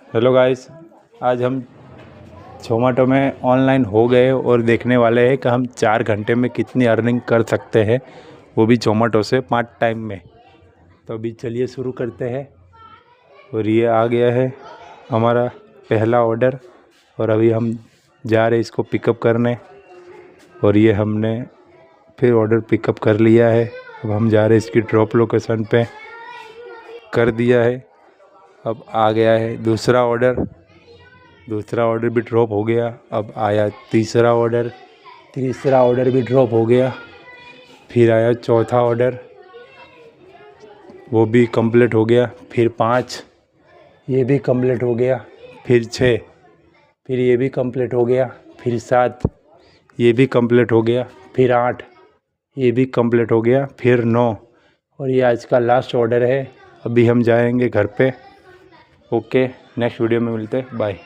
Hello guys, आज हम जोमेटो में ऑनलाइन हो गए और देखने वाले हैं कि हम 4 घंटे में कितनी अर्निंग कर सकते हैं, वो भी जोमेटो से पार्ट टाइम में। तो अभी चलिए शुरू करते हैं। और ये आ गया है हमारा पहला ऑर्डर और अभी हम जा रहे हैं इसको पिकअप करने। और ये हमने फिर ऑर्डर पिकअप कर लिया है। अब हम जा रहे हैं इसकी ड्रॉप लोकेशन पे, कर दिया है। अब आ गया है दूसरा ऑर्डर भी ड्रॉप हो गया। अब आया तीसरा ऑर्डर भी ड्रॉप हो गया। फिर आया चौथा ऑर्डर, वो भी कंप्लीट हो गया। फिर 5, ये भी कंप्लीट हो गया। फिर 6, फिर ये भी कंप्लीट हो गया। फिर 7, ये भी कंप्लीट हो गया। फिर 8, ये भी कंप्लीट हो गया। फिर 9 और ये आज का लास्ट ऑर्डर है। अभी हम जाएंगे घर पे। ओके, नेक्स्ट वीडियो में मिलते हैं। बाय।